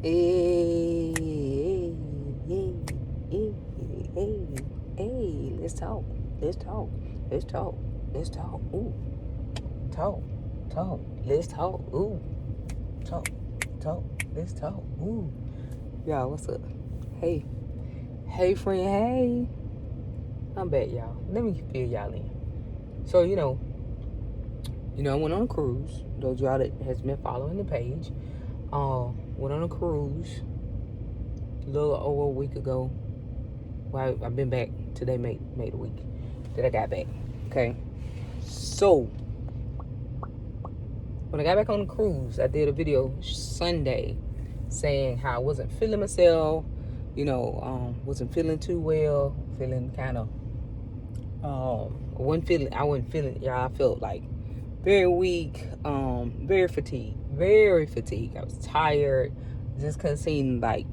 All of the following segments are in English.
Hey, hey, hey, hey, hey, let's talk. Let's talk. Let's talk. Let's talk. Ooh. Talk. Talk. Let's talk. Ooh. Talk. Talk. Let's talk. Ooh. Y'all, what's up? Hey. Hey, friend. Hey. I'm back, y'all. Let me fill y'all in. So, I went on a cruise. Those of y'all that has been following the page. Went on a cruise a little over a week ago. Well, I've been back. Today made a week that I got back. Okay. So, when I got back on the cruise, I did a video Sunday saying how I wasn't feeling myself. Wasn't feeling too well. Feeling kind of, I wasn't feeling, y'all. I felt like very weak, very fatigued. I was tired. Just couldn't seem like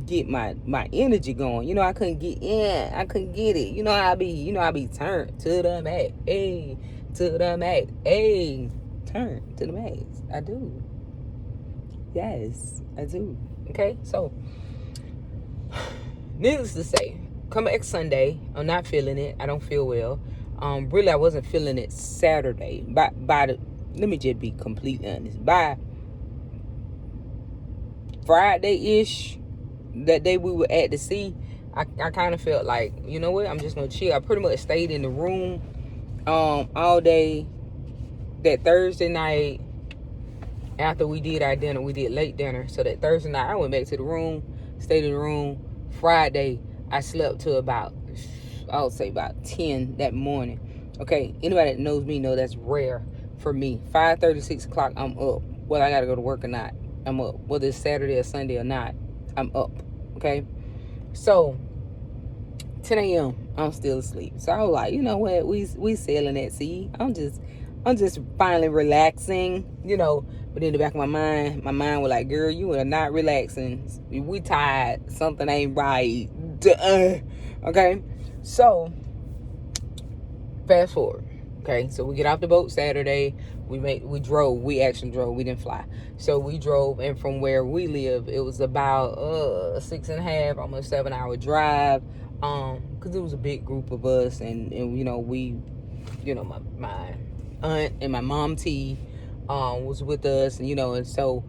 get my energy going. I couldn't get it. I be turned to the max. Hey, to the max. Hey, turn to the max. I do. Yes, I do. Okay, so needless to say, come back Sunday, I'm not feeling it. I don't feel well. Really, I wasn't feeling it Saturday. Let me just be completely honest. By Friday-ish, that day we were at the sea, I kind of felt like, you know what, I'm just gonna chill. I pretty much stayed in the room all day. That Thursday night, after we did our dinner, we did late dinner. So that Thursday night, I went back to the room, stayed in the room. Friday, I slept till about, I would say about 10 that morning. Okay, anybody that knows me know that's rare for me. 5:30, 6 o'clock, I'm up. Whether I gotta go to work or not, I'm up. Whether it's Saturday or Sunday or not, I'm up. Okay, so 10 a.m. I'm still asleep. So I was like, you know what? We sailing at sea. I'm just finally relaxing. But in the back of my mind was like, girl, you are not relaxing. We tired. Something ain't right. Okay, so fast forward. Okay, so we get off the boat Saturday. We drove. We actually drove. We didn't fly. So we drove, and from where we live, it was about 6.5, almost 7 hour drive. Because it was a big group of us, and we, my aunt and my mom T, was with us, and so.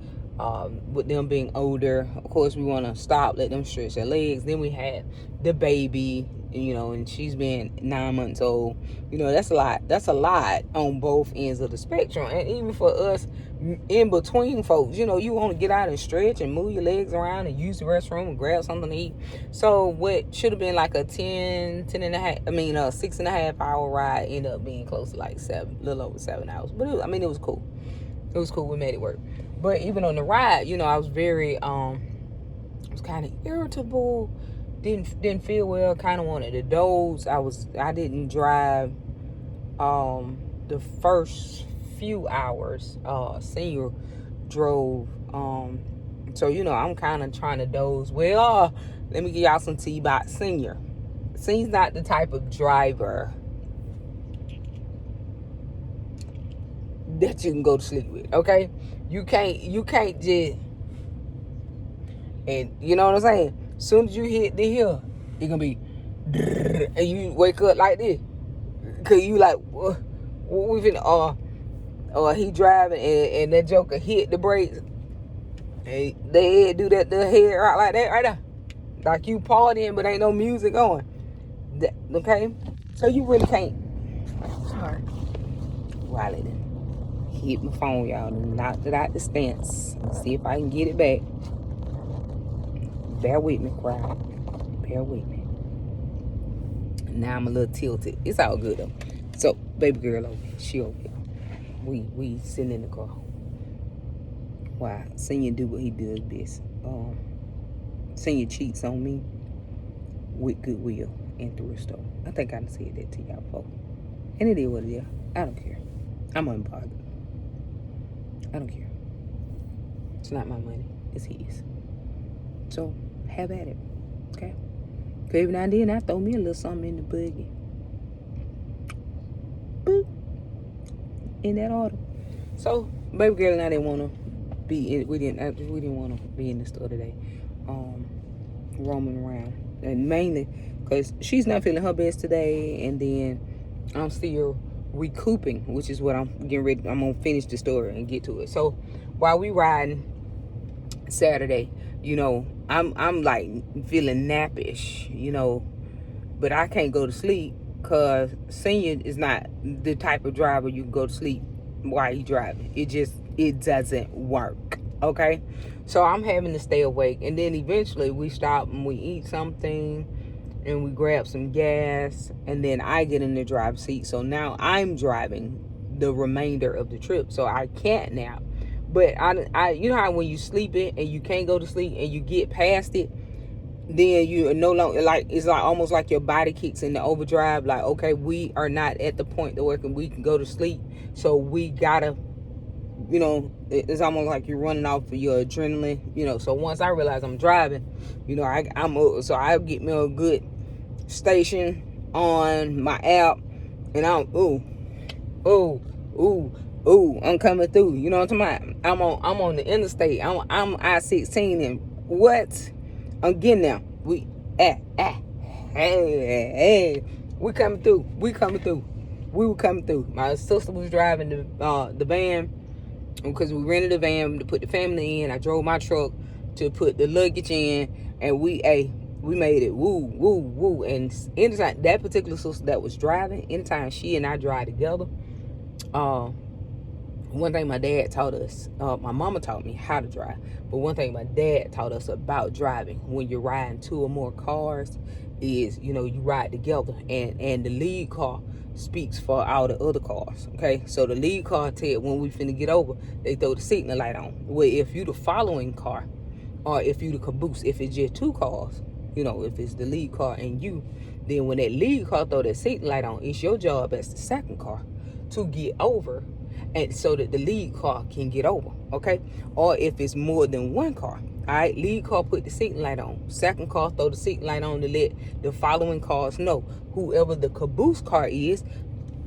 With them being older, of course, we want to stop, let them stretch their legs. Then we had the baby, and she's been 9 months old. That's a lot. That's a lot on both ends of the spectrum. And even for us in between folks, you want to get out and stretch and move your legs around and use the restroom and grab something to eat. So what should have been like a 6.5 hour ride ended up being close to like a little over 7 hours. But it was cool. It was cool. We made it work. But even on the ride, I was very, I was kind of irritable. Didn't feel well. Kind of wanted to doze. I didn't drive the first few hours. Senior drove. So I'm kind of trying to doze. Well, let me give y'all some tea about Senior. Senior's not the type of driver that you can go to sleep with. Okay, you can't just, and you know what I'm saying. As soon as you hit the hill, it's gonna be, and you wake up like this, cause you like, we finna, he driving and that joker hit the brakes, and they do that the head right like that right there, like you partying but ain't no music going. Okay, so you really can't. Sorry, Riley then hit my phone, y'all, and knocked it out the stance. See if I can get it back. Bear with me, crowd. Bear with me. Now I'm a little tilted. It's all good though. So, baby girl over here. She over here. We sitting in the car. Why? Senior do what he does best. Senior cheats on me with goodwill and through a store. I think I said that to y'all before. And it is what it is. I don't care. I'm unbothered. I don't care. It's not my money. It's his. So, have at it. Okay? Cause every now and then I throw me a little something in the buggy. Boop. In that order. So, baby girl and I didn't want to be in. We didn't want to be in the store today, roaming around, and mainly because she's not feeling her best today, and then I'm still recouping, which is what I'm getting ready. I'm gonna finish the story and get to it. So while we riding Saturday, I'm like feeling nappish, but I can't go to sleep because Senior is not the type of driver you can go to sleep while he driving. It doesn't work. Okay, so I'm having to stay awake, and then eventually we stop and we eat something and we grab some gas, and then I get in the driver's seat. So now I'm driving the remainder of the trip, so I can't nap. But I you know how when you sleeping and you can't go to sleep and you get past it, then you are no longer, like, it's like almost like your body kicks in the overdrive. Like, okay, we are not at the point to where we can go to sleep, so we gotta, it's almost like you're running off of your adrenaline. So once I realize I'm driving, so I get me a good station on my app, and I'm I'm coming through. You know what I'm talking about? I'm on the interstate. I'm I-16, and what? I'm getting there. We coming through. We were coming through. My sister was driving the van, because we rented a van to put the family in. I drove my truck to put the luggage in, and we made it. Woo. And anytime that particular sister that was driving, anytime she and I drive together, one thing my dad taught us, my mama taught me how to drive, but one thing my dad taught us about driving when you're riding two or more cars is, you ride together, and the lead car speaks for all the other cars. Okay, so the lead car tell when we finna get over, they throw the signal light on. Well, if you the following car, or if you the caboose, if it's just two cars, if it's the lead car and you, then when that lead car throw that signal light on, it's your job as the second car to get over, and so that the lead car can get over. Okay, or if it's more than one car, all right, lead car put the signal light on, second car throw the signal light on to let the following cars know. Whoever the caboose car is,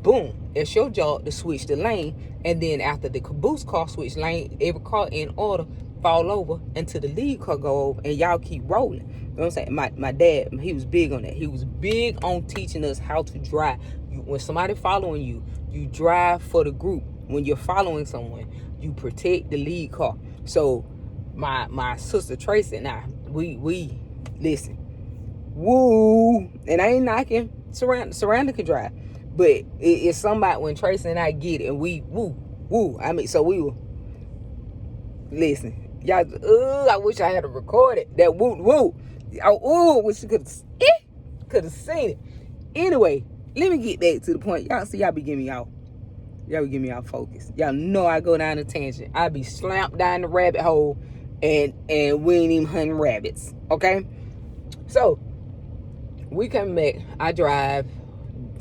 boom, it's your job to switch the lane, and then after the caboose car switch lane, every car in order fall over until the lead car go over, and y'all keep rolling. You know what I'm saying? My dad, he was big on that. He was big on teaching us how to drive. When somebody following you, you drive for the group. When you're following someone, you protect the lead car. So my sister Tracy and I, we listen. Woo! And I ain't knocking. Surrender can drive. But it's somebody when Tracy and I get it, and we woo. I mean, so we will listen. Y'all, I wish I had recorded that woo. I wish you could have seen it. Anyway, let me get back to the point. Y'all be giving me out. Y'all be giving me out focus. Y'all know I go down a tangent. I be slammed down the rabbit hole, and we ain't even hunting rabbits. Okay? So we come back. I drive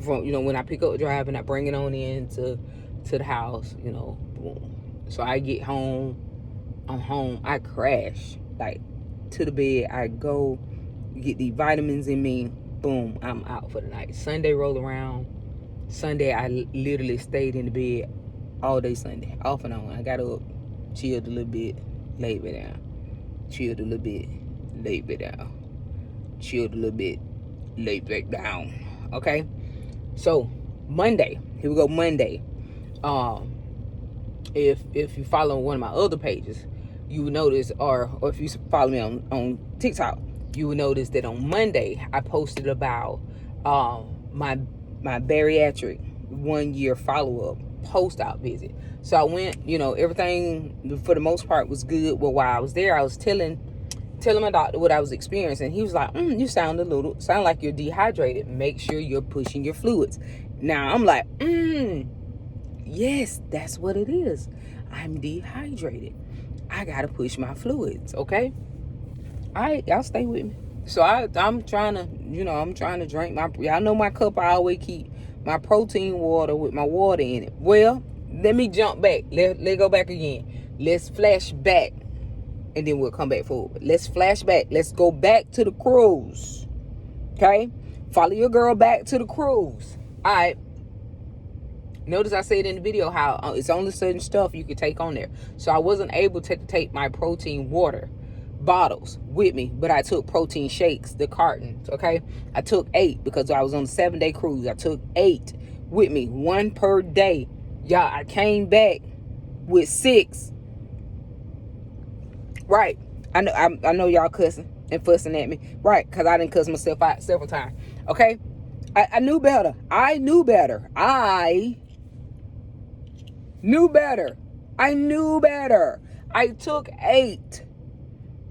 from, when I pick up driving, I bring it on in to the house, boom. So I get home. I'm home. I crash, like, to the bed. I go get the vitamins in me. Boom, I'm out for the night. Sunday roll around. Sunday, I literally stayed in the bed all day Sunday, off and on. I got up, chilled a little bit, laid me down. Chilled a little bit, laid me down. Chilled a little bit, laid back down. Okay? So, Monday. Here we go, Monday. If you follow one of my other pages, you will notice, or if you follow me on TikTok, you will notice that on Monday I posted about my bariatric 1 year follow-up post-op visit. So I went, everything for the most part was good. Well, while I was there, I was telling my doctor what I was experiencing. He was like, you sound like you're dehydrated. Make sure you're pushing your fluids. Now I'm like, yes, that's what it is. I'm dehydrated. I gotta push my fluids, okay? All right, y'all stay with me. So I'm trying to drink y'all know my cup, I always keep my protein water with my water in it. Well, let me jump back. Let's go back again. Let's flash back, and then we'll come back forward. Let's flash back. Let's go back to the cruise, okay? Follow your girl back to the cruise. All right. Notice I said in the video how it's only certain stuff you can take on there. So I wasn't able to take my protein water bottles with me, but I took protein shakes, the cartons, okay? I took 8 because I was on a 7-day cruise. I took 8 with me, 1 per day. Y'all, I came back with 6. Right. I know y'all cussing and fussing at me. Right, because I didn't cuss myself out several times. Okay? I knew better. I knew better. I knew better. I took 8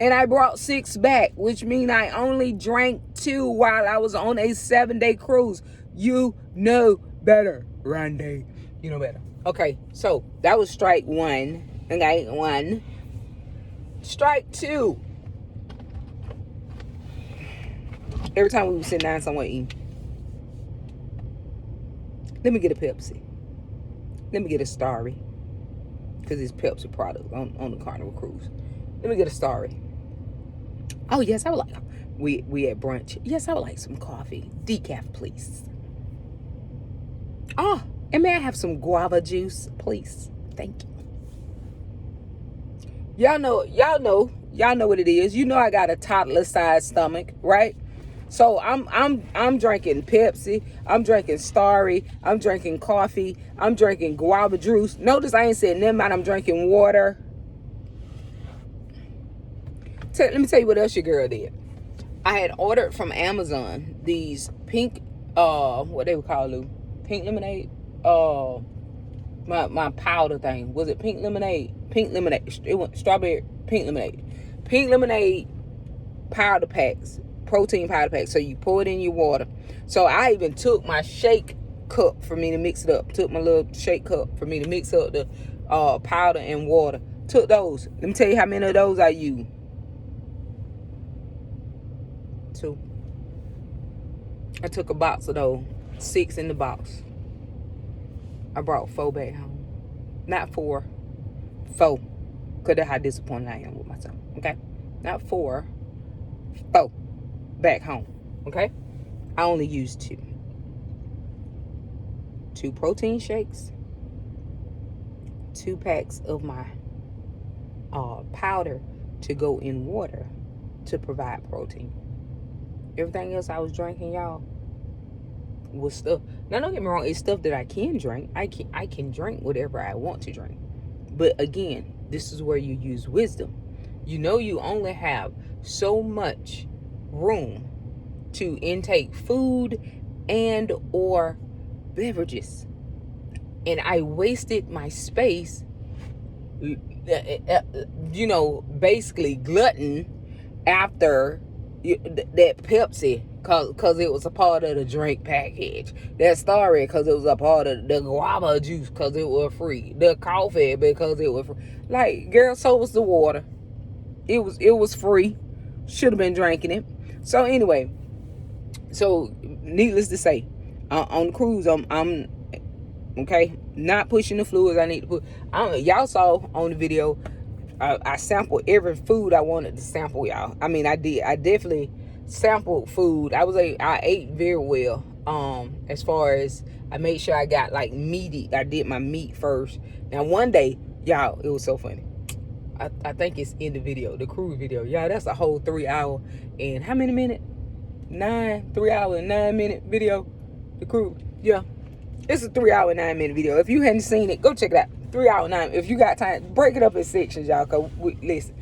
and I brought 6 back, which means I only drank 2 while I was on a 7-day cruise. You know better, Randy. You know better. Okay, so that was strike 1. Okay, 1. Strike 2. Every time we would sit down somewhere eating, let me get a Pepsi. Let me get a Starry. Because it's Pepsi product on the Carnival Cruise. Let me get a Starry. Oh, yes, I would like... We at brunch. Yes, I would like some coffee. Decaf, please. Oh, and may I have some guava juice, please? Thank you. Y'all know what it is. You know I got a toddler-sized stomach, right? So I'm drinking Pepsi, I'm drinking Starry, I'm drinking coffee, I'm drinking guava juice. Notice I ain't said nothing about I'm drinking water. Let me tell you what else your girl did. I had ordered from Amazon these pink, what they would call them, pink lemonade, my powder thing. Was it pink lemonade? Pink lemonade. It went strawberry pink lemonade. Pink lemonade powder packs, protein powder packs. So you pour it in your water. So I even took my shake cup for me to mix it up. Took my little shake cup for me to mix up the powder and water. Took those. Let me tell you how many of those I used. 2. I took a box of those. 6 in the box. I brought 4 back home. Not 4. 4. Because that's how disappointed I am with myself. Okay? Not 4. 4. Back home. Okay? I only used 2. 2 protein shakes. 2 packs of my powder to go in water to provide protein. Everything else I was drinking, y'all, was stuff. Now, don't get me wrong, it's stuff that I can drink. I can drink whatever I want to drink. But again, this is where you use wisdom. You know you only have so much room to intake food and or beverages. And I wasted my space, basically glutton after that Pepsi, cause it was a part of the drink package. That Starry, cause it was a part of the guava juice, cause it was free. The coffee, because it was free. Like, girl, so was the water. It was free. Should have been drinking it. So anyway, needless to say, on the cruise, I'm okay, not pushing the fluids I need to put. Y'all saw on the video. I sampled every food I wanted to sample, y'all. I mean, I did. I definitely sampled food. I ate very well. As far as I made sure I got like meaty. I did my meat first. Now one day, y'all, it was so funny. I think it's in the video, the cruise video. Y'all, that's a whole 3 hour and how many minutes? 3 hour and 9 minute video. The cruise, yeah. It's a 3 hour and 9 minute video. If you hadn't seen it, go check it out. 3 hour 9. If you got time, break it up in sections, y'all. Cause listen,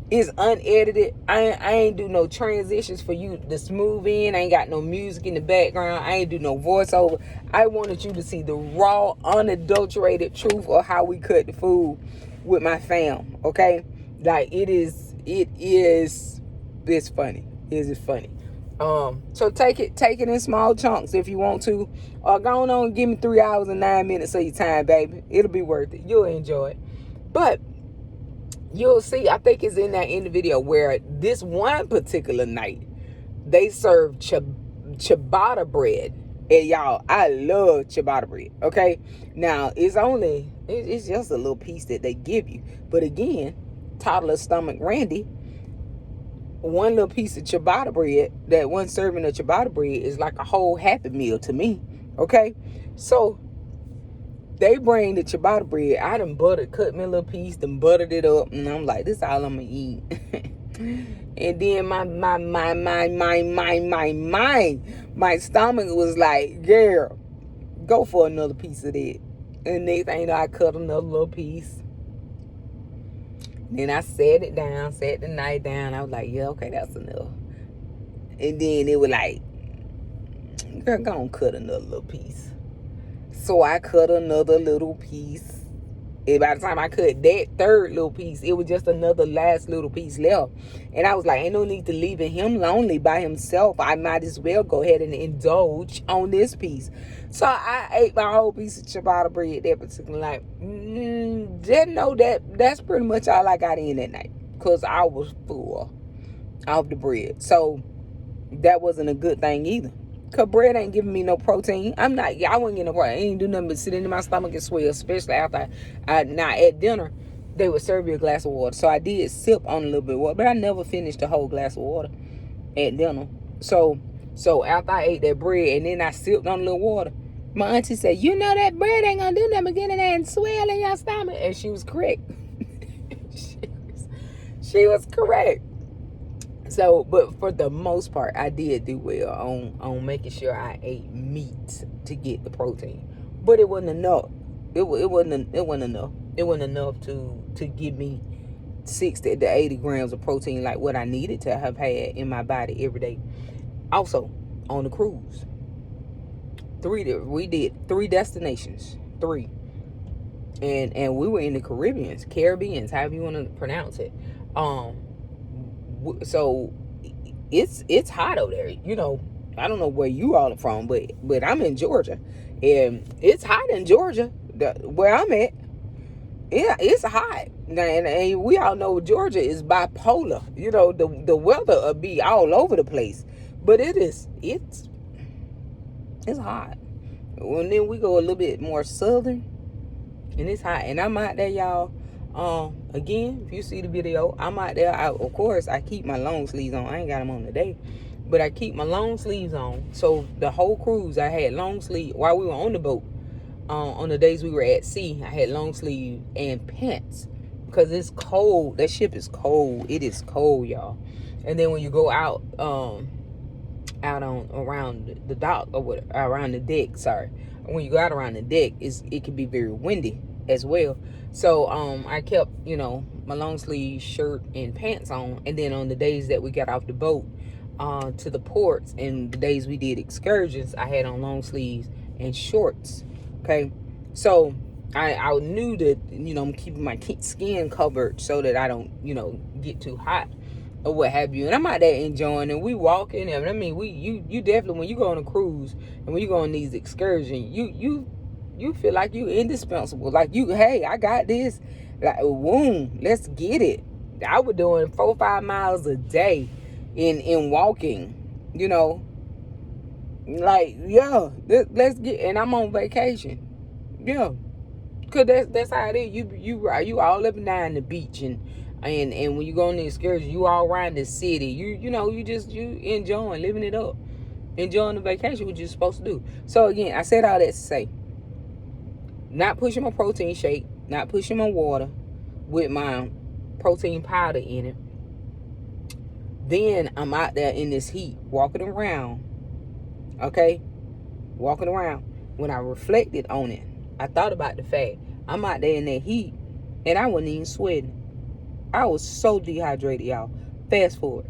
it's unedited. I ain't do no transitions for you to smooth in. I ain't got no music in the background. I ain't do no voiceover. I wanted you to see the raw, unadulterated truth of how we cut the food with my fam. Okay, like it's funny. It is funny. So take it in small chunks if you want to. Go on and give me 3 hours and 9 minutes of your time, baby. It'll be worth it. You'll enjoy it. But you'll see, I think it's in the video where this one particular night, they served ciabatta bread. And y'all, I love ciabatta bread. Okay? Now, it's just a little piece that they give you. But again, toddler stomach Randy, one little piece of ciabatta bread, that one serving of ciabatta bread is like a whole Happy Meal to me. Okay? So they bring the ciabatta bread. I done cut me a little piece, done buttered it up, and I'm like, this is all I'm gonna eat. And then my stomach was like, girl, go for another piece of that. And next thing you know, I cut another little piece. Then I sat the knife down. I was like, yeah, okay, that's enough. And then it was like, girl, go on, cut another little piece. So I cut another little piece. And by the time I cut that third little piece, it was just another last little piece left. And I was like, ain't no need to leaving him lonely by himself. I might as well go ahead and indulge on this piece. So I ate my whole piece of ciabatta bread that particular night. Didn't know that's pretty much all I got in that night. Because I was full of the bread. So that wasn't a good thing either. Cause bread ain't giving me no protein. I wasn't getting no protein. I ain't do nothing but sit in my stomach and swell, especially after now at dinner, they would serve you a glass of water. So I did sip on a little bit of water, but I never finished the whole glass of water at dinner. So after I ate that bread and then I sipped on a little water, my auntie said, you know that bread ain't gonna do nothing but get in there and swell in your stomach. And she was correct. she was correct. So, but for the most part, I did do well on making sure I ate meat to get the protein. But it wasn't enough. It wasn't enough. It wasn't enough to give me 60 to 80 grams of protein like what I needed to have had in my body every day. Also, on the cruise, we did 3 destinations. 3. And we were in the Caribbeans, however you want to pronounce it. So it's hot over there. You know, I don't know where you all are from, but I'm in Georgia, and it's hot in Georgia, where I'm at. Yeah, it's hot, and we all know Georgia is bipolar. You know, the weather will be all over the place, but it's hot. And then we go a little bit more southern, and it's hot, and I'm out there, y'all. Again, if you see the video, I'm out there. Of course, I keep my long sleeves on. I ain't got them on today, but I keep my long sleeves on. So the whole cruise, I had long sleeve while we were on the boat. On the days we were at sea, I had long sleeve and pants because it's cold. That ship is cold. It is cold, y'all. And then when you go out around the dock or around the deck, when you go out around the deck, it can be very windy as well. So I kept, my long sleeve shirt and pants on. And then on the days that we got off the boat to the ports and the days we did excursions, I had on long sleeves and shorts. Okay. So I knew that, I'm keeping my skin covered so that I don't, get too hot or what have you. And I'm out there enjoying, and we walking. And I mean, you definitely, when you go on a cruise and when you go on these excursions, you feel like you indispensable. Like hey, I got this. Like, boom, let's get it. I was doing 4-5 miles a day in walking, like, yeah, let's get, and I'm on vacation. Yeah. Cause that's how it is. You all up and down the beach and when you go on the excursion, you all around the city. You enjoying living it up. Enjoying the vacation, what you're supposed to do. So again, I said all that to say, not pushing my protein shake, not pushing my water with my protein powder in it. Then I'm out there in this heat, walking around. Okay? Walking around. When I reflected on it, I thought about the fact I'm out there in that heat and I wasn't even sweating. I was so dehydrated, y'all. Fast forward.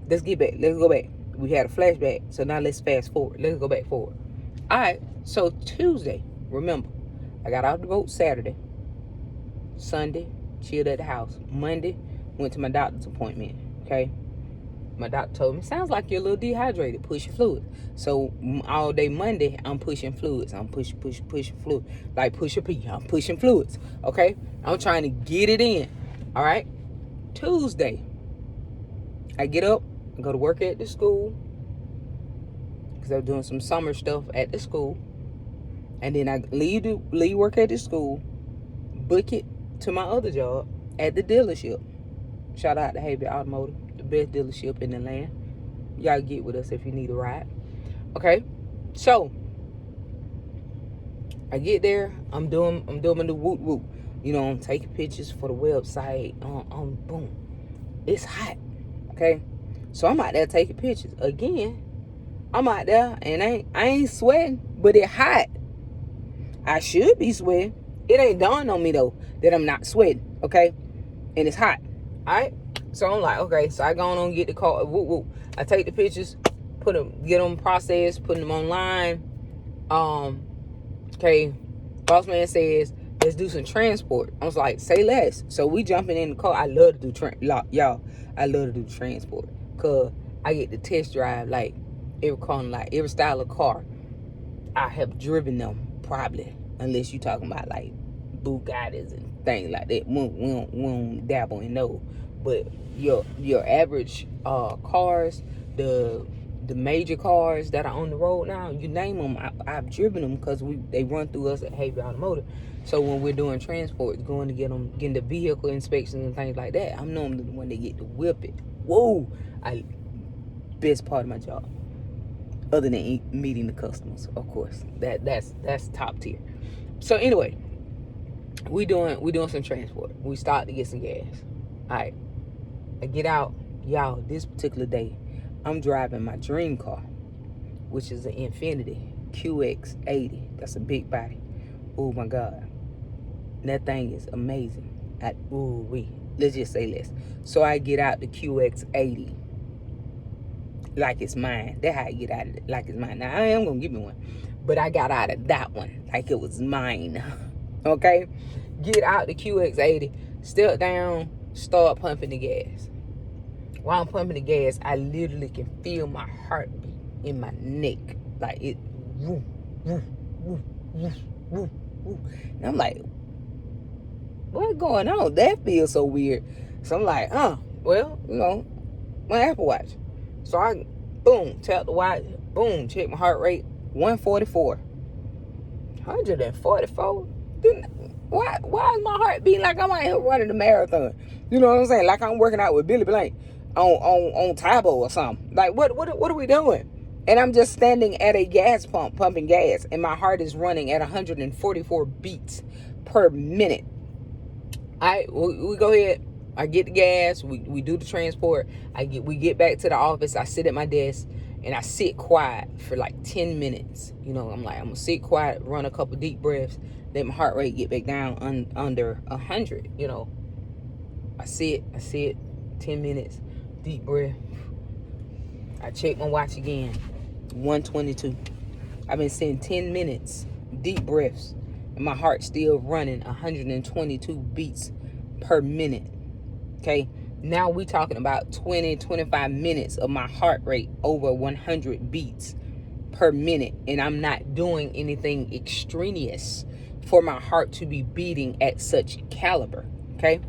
Let's get back. Let's go back. We had a flashback. So now let's fast forward. Let's go back forward. All right. So Tuesday, remember, I got off the boat Saturday. Sunday, chilled at the house. Monday, went to my doctor's appointment. Okay. My doctor told me, sounds like you're a little dehydrated. Push your fluids. So all day Monday, I'm pushing fluids. I'm pushing fluids. Like push a pee. I'm pushing fluids. Okay? I'm trying to get it in. All right? Tuesday, I get up, I go to work at the school because I'm doing some summer stuff at the school. And then I leave work at the school, book it to my other job at the dealership. Shout out to Haven Automotive, the best dealership in the land. Y'all get with us if you need a ride. Okay? So, I get there, I'm doing my new whoop whoop. You know, I'm taking pictures for the website. Boom. It's hot. Okay. So I'm out there taking pictures. Again, I'm out there and I ain't sweating, but it hot. I should be sweating. It ain't dawned on me though that I'm not sweating. Okay. And it's hot. Alright. So I'm like, okay, so I go on and get the car. Whoop whoop. I take the pictures, get them processed, put them online. Okay, boss man says, let's do some transport. I was like, say less. So we jumping in the car. I love to do y'all. I love to do transport because I get to test drive like every style of car. I have driven them probably, unless you talking about like Bugattis and things like that. We don't dabble in those. But your average cars, the major cars that are on the road now, you name them, I've driven them because they run through us at Havey Automotive. So when we're doing transport, going to getting the vehicle inspections and things like that, I'm normally the one that get to whip it. Whoa! Best part of my job, other than meeting the customers, of course. That's top tier. So anyway, we doing some transport. We start to get some gas. All right, I get out, y'all. This particular day, I'm driving my dream car, which is an Infiniti QX80. That's a big body. Oh my God, that thing is amazing. Let's just say less. So I get out the QX80 like it's mine. That's how I get out of it, like it's mine. Now I am gonna give me one, but I got out of that one like it was mine. Okay, get out the QX80, step down, start pumping the gas. While I'm pumping the gas, I literally can feel my heartbeat in my neck. Like it, woo, woo, woo, woo, woo, woo. And I'm like, what's going on? That feels so weird. So I'm like, well, you know, my Apple Watch. So I, boom, tap the watch, boom, check my heart rate, 144. 144? Why is my heart beating like I'm out here running a marathon? You know what I'm saying? Like I'm working out with Billy Blank on Tybo or something. Like what are we doing? And I'm just standing at a gas pump pumping gas, and my heart is running at 144 beats per minute. We go ahead. I get the gas. We do the transport. We get back to the office. I sit at my desk and I sit quiet for like 10 minutes. You know, I'm gonna sit quiet, run a couple deep breaths, let my heart rate get back down under 100. You know, I sit 10 minutes, deep breath. I check my watch again, 122. I've been sitting 10 minutes, deep breaths, and my heart still running 122 beats per minute. Okay, now we talking about 25 minutes of my heart rate over 100 beats per minute, and I'm not doing anything extraneous for my heart to be beating at such caliber. Okay,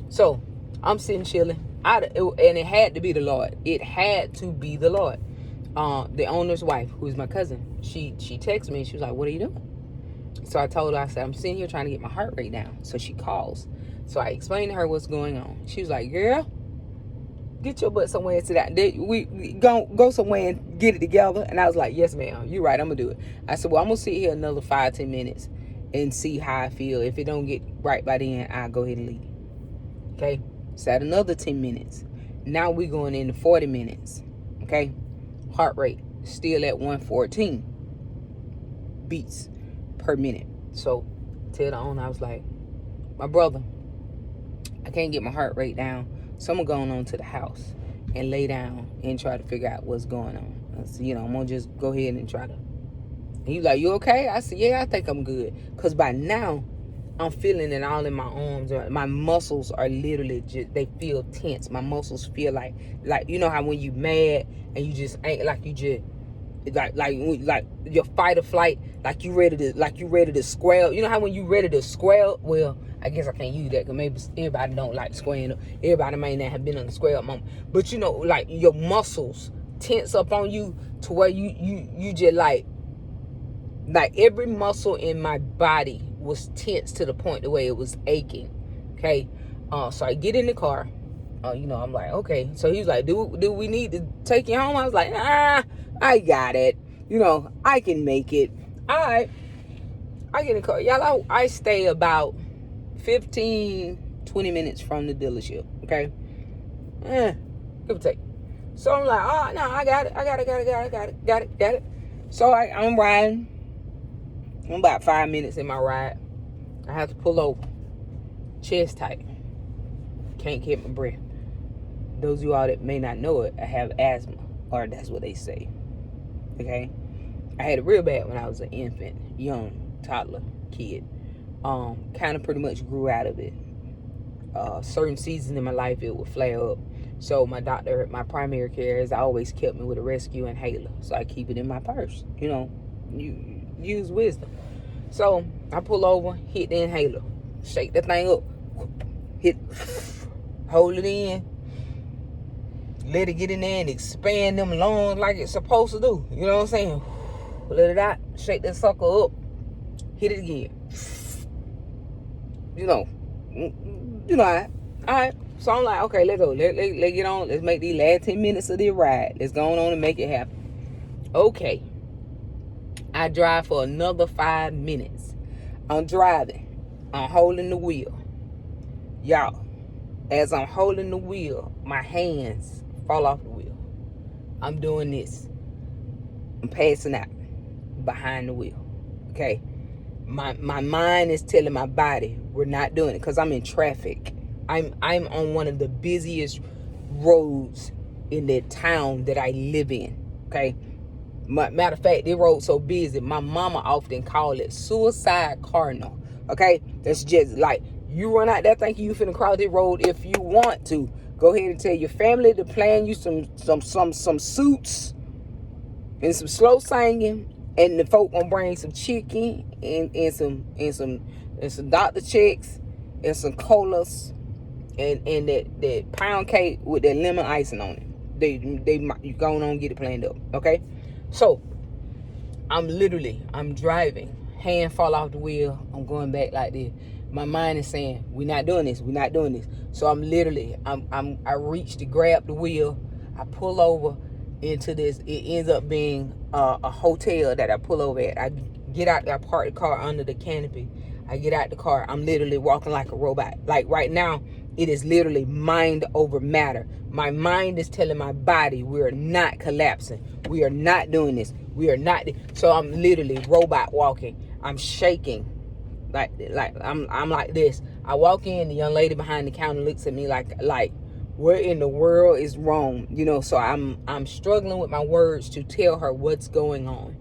so I'm sitting chilling, and it had to be the Lord. It had to be the Lord. The owner's wife, who's my cousin, she texted me and she was like, "What are you doing?" So I told her, I said, "I'm sitting here trying to get my heart rate down." So she calls. So I explained to her what's going on. She was like, "Girl, get your butt somewhere to that. We go somewhere and get it together." And I was like, "Yes, ma'am. You're right. I'm going to do it." I said, "Well, I'm going to sit here another 5-10 minutes and see how I feel. If it don't get right by then, I'll go ahead and leave." Okay. Sat another 10 minutes. Now we're going into 40 minutes. Okay. Heart rate still at 114 beats per minute. So tell the owner, I was like, "My brother, I can't get my heart rate down, so I'm going on to the house and lay down and try to figure out what's going on. So, you know, I'm going to just go ahead and try to." And he was like, "You okay?" I said, "Yeah, I think I'm good." Because by now, I'm feeling it all in my arms. My muscles are literally just, they feel tense. My muscles feel like, you know how when you mad and you just ain't like you just, like your fight or flight, like you ready to square. You know how when you ready to square? Well, I guess I can't use that because maybe everybody don't like squaring up. Everybody may not have been on the square up moment, but you know, like your muscles tense up on you to where you just like every muscle in my body was tense to the point the way it was aching. Okay, so I get in the car. You know, I'm like, okay. So he was like, do we need to take you home? I was like, I got it. You know, I can make it. All right. I get in the car. Y'all, I stay about 15, 20 minutes from the dealership. Okay? Give or take. So I'm like, oh, no, I got it. So I'm riding. I'm about 5 minutes in my ride. I have to pull over. Chest tight. Can't get my breath. Those of you all that may not know it, I have asthma. Or that's what they say. Okay? I had it real bad when I was an infant. Young, toddler, kid. Kind of pretty much grew out of it. Certain seasons in my life, it would flare up. So my doctor, my primary care, has always kept me with a rescue inhaler. So I keep it in my purse. You know, you use wisdom. So I pull over, hit the inhaler, shake the thing up, hit, hold it in, let it get in there and expand them lungs like it's supposed to do. You know what I'm saying? Let it out, shake that sucker up, hit it again. You know, all right. So I'm like, okay, let's go. Let's get on. Let's make these last 10 minutes of the ride. Let's go on and make it happen. Okay. I drive for another 5 minutes. I'm driving. I'm holding the wheel. Y'all, as I'm holding the wheel, my hands fall off the wheel. I'm doing this. I'm passing out behind the wheel. Okay. My mind is telling my body, we're not doing it, because I'm in traffic. I'm on one of the busiest roads in the town that I live in. Okay. Matter of fact, this road's so busy, my mama often call it Suicide Cardinal. Okay. That's just like, you run out there thinking you finna cross this road if you want to. Go ahead and tell your family to plan you some suits and some slow singing, and the folk gonna bring some chicken and some doctor checks and some colas and that pound cake with that lemon icing on it. You going on and get it planned up. Okay? So I'm driving, hand fall off the wheel, I'm going back like this. My mind is saying, we're not doing this. So I reach to grab the wheel. I pull over into this. It ends up being a hotel that I pull over at. I get out, I park the car under the canopy. I get out the car. I'm literally walking like a robot. Like right now, it is literally mind over matter. My mind is telling my body, we're not collapsing. We are not doing this. We are not. So I'm literally robot walking. I'm shaking. Like I'm like this. I walk in, the young lady behind the counter looks at me like what in the world is wrong? You know, so I'm struggling with my words to tell her what's going on.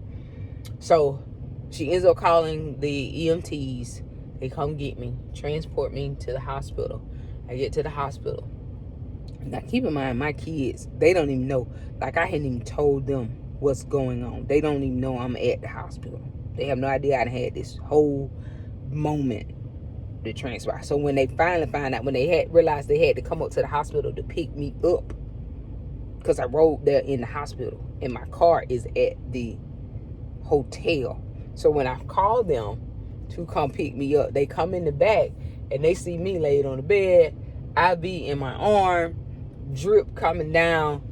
So she ends up calling the EMTs. They come get me, transport me to the hospital. I get to the hospital. Now keep in mind, my kids, they don't even know. Like, I hadn't even told them what's going on. They don't even know I'm at the hospital. They have no idea I had this whole moment to transpire. So when they finally find out, when they had realized they had to come up to the hospital to pick me up, because I rode there in the hospital and my car is at the hotel. So when I called them to come pick me up, they come in the back and they see me laid on the bed, IV in my arm, drip coming down,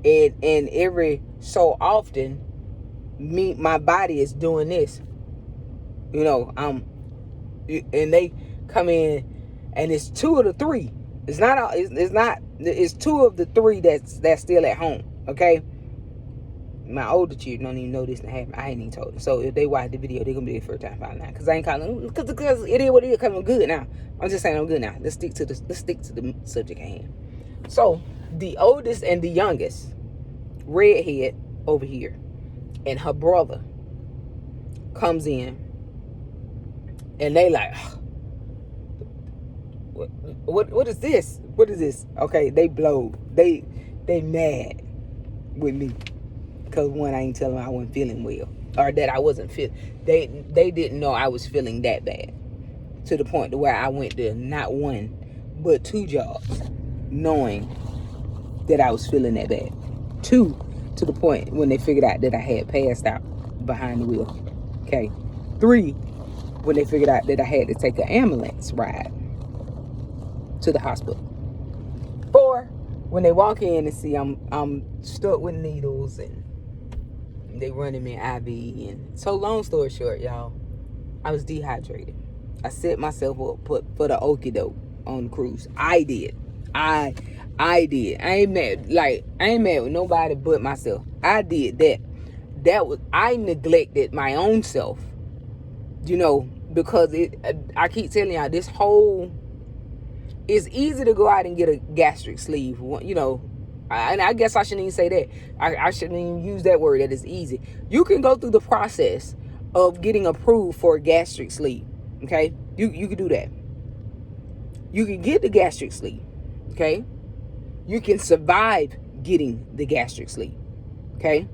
and every so often my body is doing this. You know, and they come in, and it's two of the three. It's two of the three that's still at home. Okay. My older children don't even know this happened. I ain't even told them. So if they watch the video, they're gonna be the first time finding out. Cause I ain't calling them, because it is what it is. Cause I'm good now. I'm just saying I'm good now. Let's stick to the subject at hand. So the oldest and the youngest, redhead over here, and her brother comes in, and they like, what is this? What is this? Okay, they blow. They mad with me. Because one, I ain't telling them I wasn't feeling well. Or that I wasn't feeling. They didn't know I was feeling that bad. To the point to where I went to not one, but 2 jobs. Knowing that I was feeling that bad. 2, to the point when they figured out that I had passed out behind the wheel. Okay. 3, when they figured out that I had to take an ambulance ride to the hospital. 4, when they walk in and see I'm stuck with needles and they running me IV. And so long story short, y'all, I was dehydrated. I set myself up for the okie doke on the cruise. I did. I did. I ain't mad with nobody but myself. I did that. I neglected my own self, because I keep telling y'all, this whole, it's easy to go out and get a gastric sleeve, and I guess I shouldn't even say that. I shouldn't even use that word, that it's easy. You can go through the process of getting approved for a gastric sleeve, okay? You can do that. You can get the gastric sleeve, okay? You can survive getting the gastric sleeve, okay?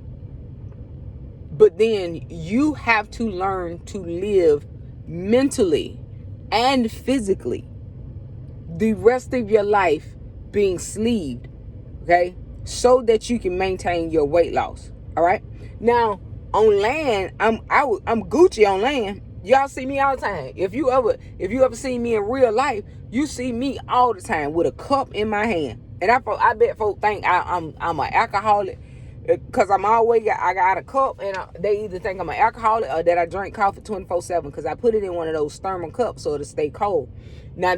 But then you have to learn to live mentally and physically the rest of your life being sleeved, okay? So that you can maintain your weight loss, all right? Now, on land, I'm Gucci on land. Y'all see me all the time. If you ever see me in real life, you see me all the time with a cup in my hand. And I bet folks think I'm an alcoholic, because I got a cup, and they either think I'm an alcoholic or that I drink coffee 24/7, because I put it in one of those thermal cups so it'll stay cold. Now,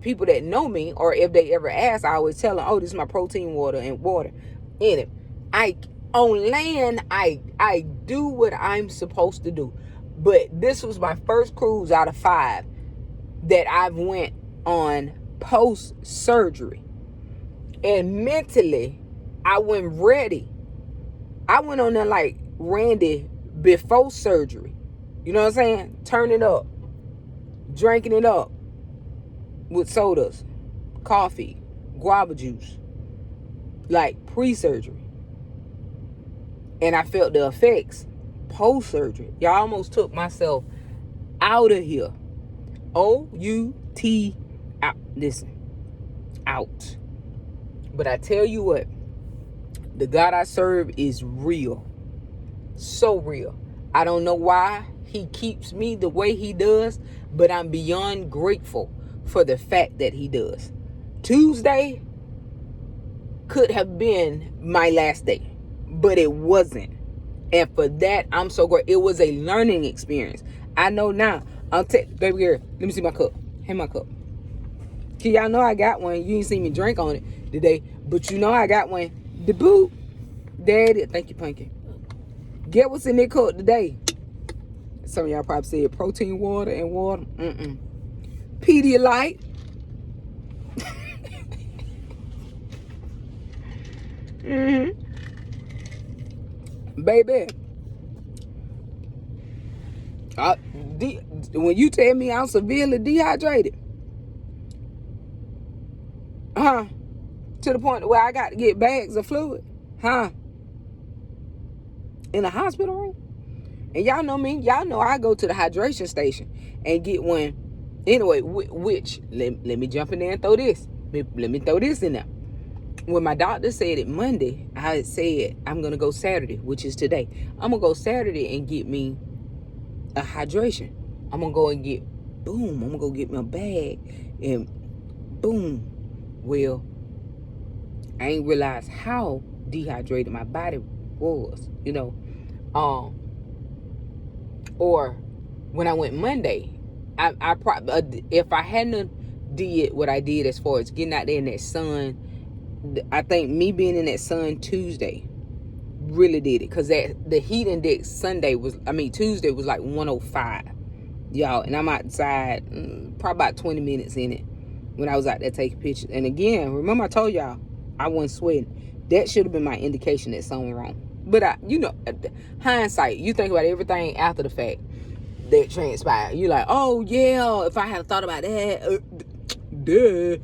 people that know me, or if they ever ask, I always tell them, oh, this is my protein water and water in it. On land, I do what I'm supposed to do. But this was my first cruise out of 5 that I've went on post-surgery. And mentally, I went ready. I went on there like Randy before surgery. You know what I'm saying? Turning up. Drinking it up. With sodas. Coffee. Guava juice. Like pre-surgery. And I felt the effects post-surgery. Y'all almost took myself out of here. O-U-T out. Listen. Out. But I tell you what. The God I serve is real. So real. I don't know why he keeps me the way he does, but I'm beyond grateful for the fact that he does. Tuesday could have been my last day, but it wasn't. And for that, I'm so grateful. It was a learning experience. I know now. Baby girl, let me see my cup. Hand my cup. Cause y'all know I got one. You ain't seen me drink on it today, but you know I got one. The boot. There it is. Thank you, Punky. Get what's in that cup today. Some of y'all probably said protein water and water. Pedialyte. Baby. When you tell me I'm severely dehydrated, to the point where I got to get bags of fluid, in a hospital room. And y'all know me. Y'all know I go to the hydration station and get one. Anyway, which let me jump in there and throw this. Let me throw this in there. When my doctor said it Monday, I said I'm gonna go Saturday, which is today. I'm gonna go Saturday and get me a hydration. I'm gonna go get me a bag, and boom. Well, I ain't realized how dehydrated my body was, or when I went Monday, I probably, if I hadn't did what I did as far as getting out there in that sun, I think me being in that sun Tuesday really did it, because the heat index Tuesday was like 105, y'all, and I'm outside probably about 20 minutes in it when I was out there taking pictures. And again, remember I told y'all I wasn't sweating. That should have been my indication that something wrong. But hindsight, you think about everything after the fact that transpired. You're like, oh yeah, if I had thought about that, duh.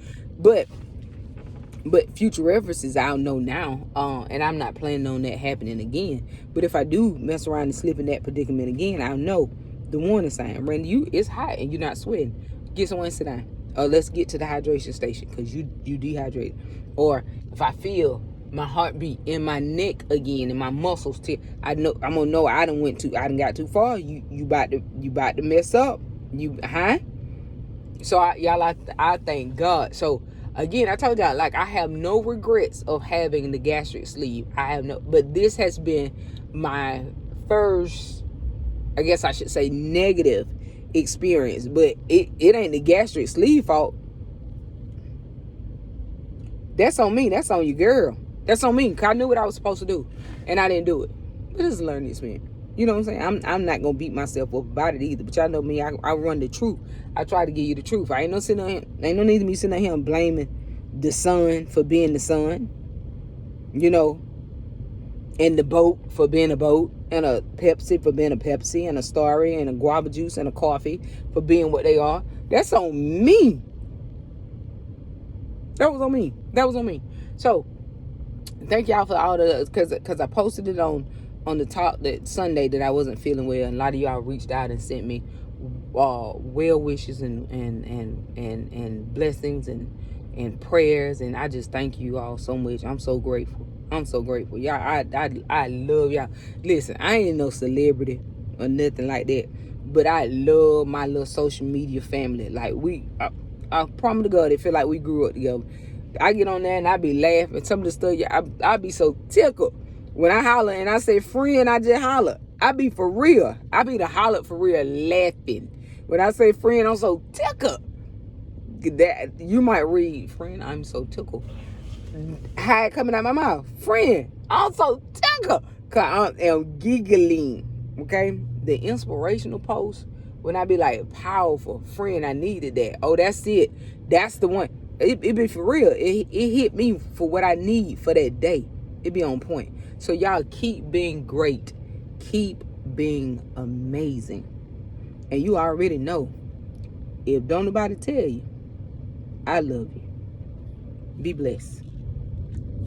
But future references, I'll know now, and I'm not planning on that happening again. But if I do mess around and slip in that predicament again, I'll know the warning sign. Randy, it's hot and you're not sweating. Get someone to sit down. Or let's get to the hydration station, because you dehydrated. Or if I feel my heartbeat in my neck again and my muscles I'm gonna know I done got too far. You about to mess up. So I thank God. So again, I told y'all, like, I have no regrets of having the gastric sleeve. But this has been my first, I guess I should say, negative experience. But it ain't the gastric sleeve fault. That's on me. That's on you, girl. That's on me. Because I knew what I was supposed to do. And I didn't do it. But it's a learning experience. You know what I'm saying? I'm not going to beat myself up about it either. But y'all know me. I run the truth. I try to give you the truth. I ain't no need to be sitting here and blaming the sun for being the sun. You know. And the boat for being a boat. And a Pepsi for being a Pepsi. And a Starry and a guava juice and a coffee for being what they are. That's on me. That was on me. That was on me. So, thank y'all for all the, because I posted it on the talk that Sunday that I wasn't feeling well, and a lot of y'all reached out and sent me well wishes and blessings and prayers, and I just thank you all so much. I'm so grateful. I'm so grateful. Y'all, I love y'all. Listen, I ain't no celebrity or nothing like that, but I love my little social media family. Like I promise to God, it feel like we grew up together. I get on there and I be laughing. Some of the stuff, I be so tickled. When I holler and I say friend, I just holler. I be for real. I be the holler for real laughing. When I say friend, I'm so tickled. That you might read, friend, I'm so tickled. How it coming out my mouth? Friend, I'm so tickled. Cause I am giggling. Okay? The inspirational post, when I be like, powerful, friend, I needed that. Oh, that's it. That's the one. It be for real. It hit me for what I need for that day. It be on point. So y'all keep being great. Keep being amazing. And you already know, if don't nobody tell you, I love you. Be blessed.